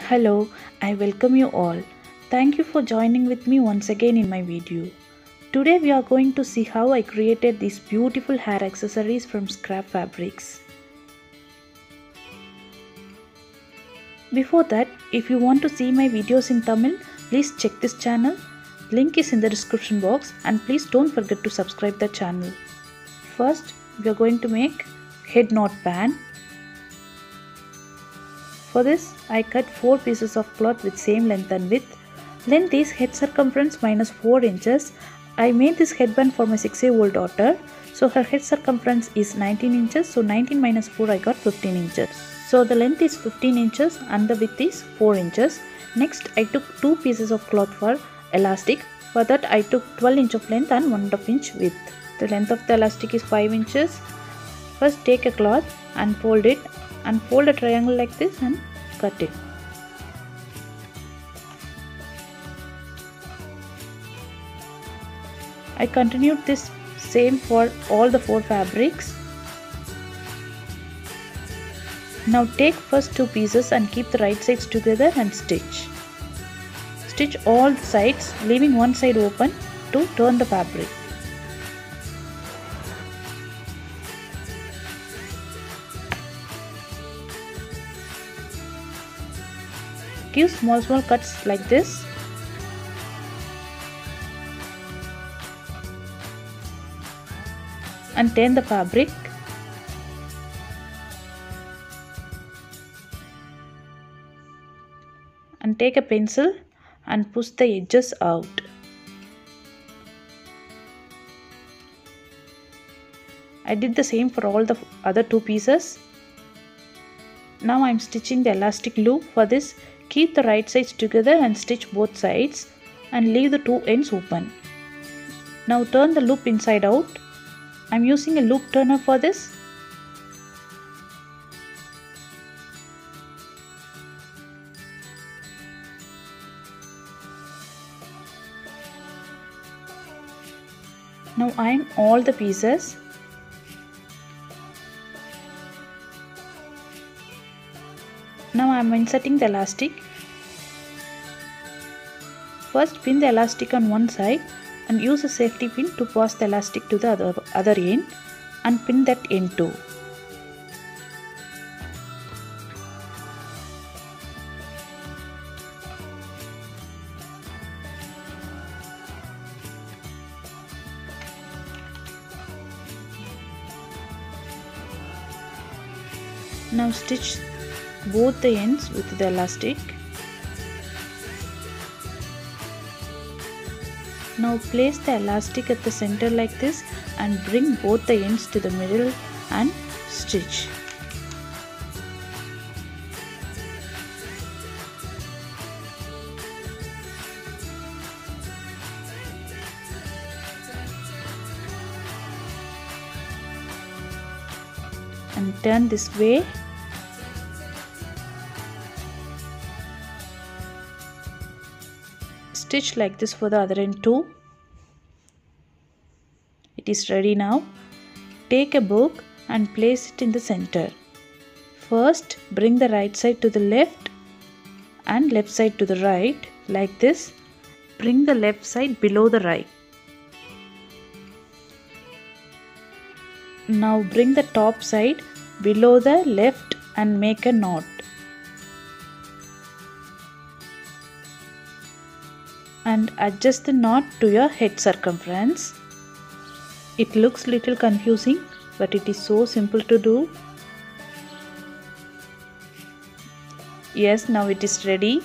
Hello, I welcome you all. Thank you for joining with me once again in my video. Today we are going to see how I created these beautiful hair accessories from scrap fabrics. Before that, if you want to see my videos in Tamil, please check this channel. Link is in the description box and please don't forget to subscribe the channel. First, we are going to make head knot band. For this, I cut 4 pieces of cloth with same length and width. Length is head circumference minus 4 inches. I made this headband for my 6-year-old daughter. So her head circumference is 19 inches. So 19 minus 4 I got 15 inches. So the length is 15 inches and the width is 4 inches. Next I took 2 pieces of cloth for elastic. For that I took 12 inch of length and 1.5 inch width. The length of the elastic is 5 inches. First take a cloth and fold it. And fold a triangle like this and cut it. I continued this same for all the 4 fabrics. Now take first 2 pieces and keep the right sides together and stitch. Stitch all the sides, leaving one side open to turn the fabric. Give small cuts like this. And turn the fabric. And take a pencil and push the edges out. I did the same for all the other 2 pieces. Now I am stitching the elastic loop. For this, keep the right sides together and stitch both sides and leave the 2 ends open. Now turn the loop inside out. I am using a loop turner for this. Now iron all the pieces. Now I am inserting the elastic. First pin the elastic on one side and use a safety pin to pass the elastic to the other end and pin that end too. Now stitch both the ends with the elastic. Now place the elastic at the center like this and bring both the ends to the middle and stitch. And turn this way. Stitch like this for the other end too. It is ready now. Take a book and place it in the center. First bring the right side to the left and left side to the right like this. Bring the left side below the right. Now bring the top side below the left and make a knot. And adjust the knot to your head circumference. It looks little confusing, but it is so simple to do. Yes, now it is ready.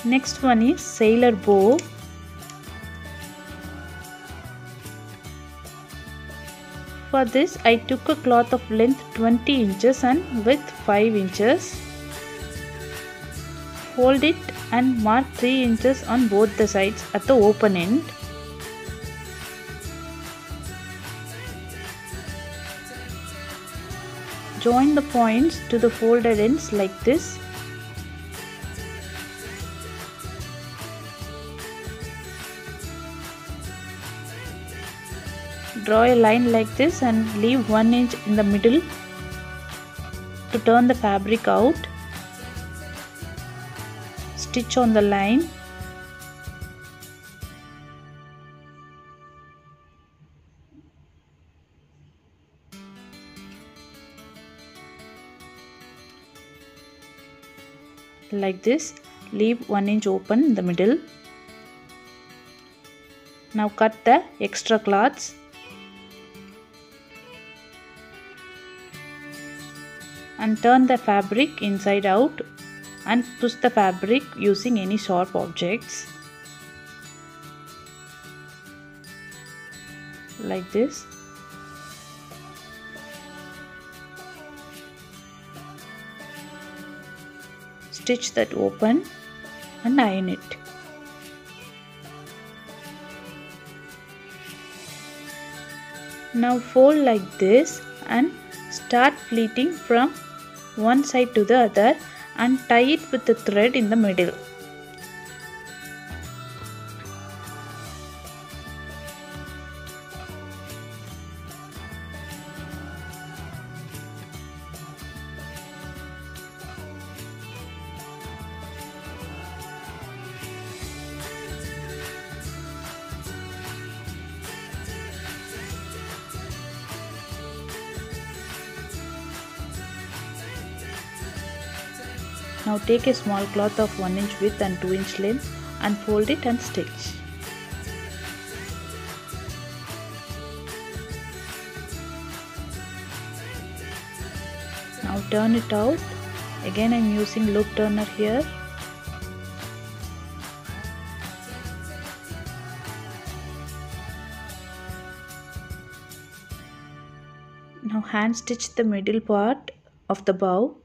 Next one is sailor bow. For this I took a cloth of length 20 inches and width 5 inches. Fold it and mark 3 inches on both the sides at the open end. Join the points to the folded ends like this. Draw a line like this and leave 1 inch in the middle to turn the fabric out. Stitch on the line. Like this, leave 1 inch open in the middle. Now cut the extra cloths. And turn the fabric inside out and push the fabric using any sharp objects. Like this. Stitch that open and iron it. Now fold like this and start pleating from one side to the other and tie it with the thread in the middle. Now take a small cloth of 1 inch width and 2 inch length and fold it and stitch. Now turn it out. Again I am using loop turner here. Now hand stitch the middle part of the bow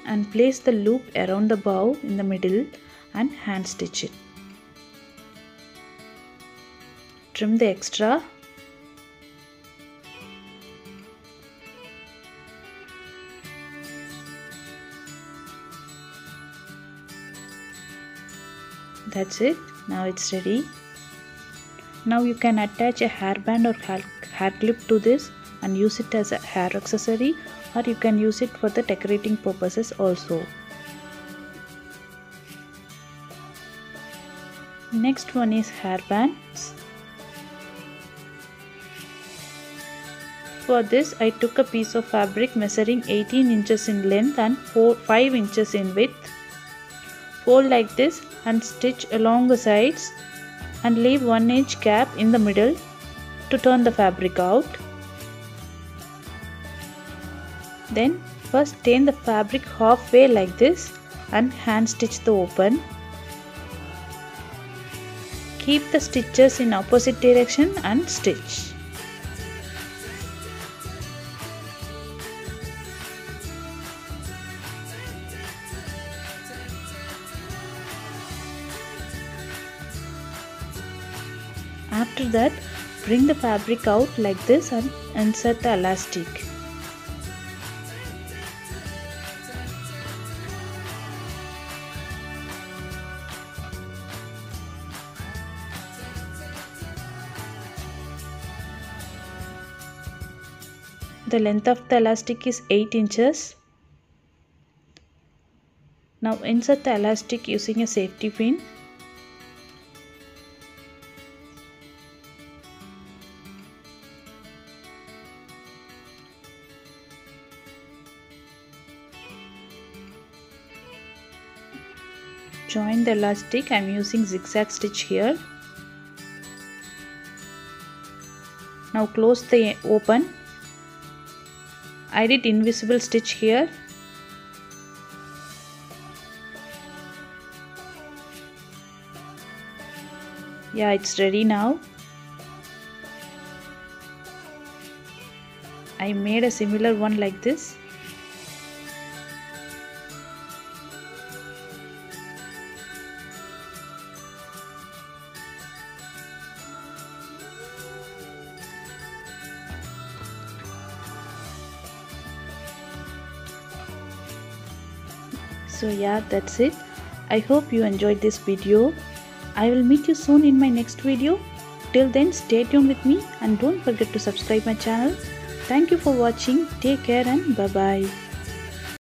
and place the loop around the bow in the middle and hand stitch it. Trim the extra. That's it. Now it's ready. Now you can attach a hairband or hair clip to this and use it as a hair accessory, or you can use it for the decorating purposes also. Next one is hairbands. For this I took a piece of fabric measuring 18 inches in length and 5 inches in width. Fold like this and stitch along the sides and leave 1 inch gap in the middle to turn the fabric out. Then first turn the fabric halfway like this and hand stitch the open. Keep the stitches in opposite direction and stitch. After that, bring the fabric out like this and insert the elastic. The length of the elastic is 8 inches. Now insert the elastic using a safety pin. Join the elastic. I am using zigzag stitch here. Now close the open. I did invisible stitch here. Yeah, it's ready now. I made a similar one like this. So yeah, that's it. I hope you enjoyed this video. I will meet you soon in my next video. Till then, stay tuned with me and don't forget to subscribe my channel. Thank you for watching. Take care and bye bye.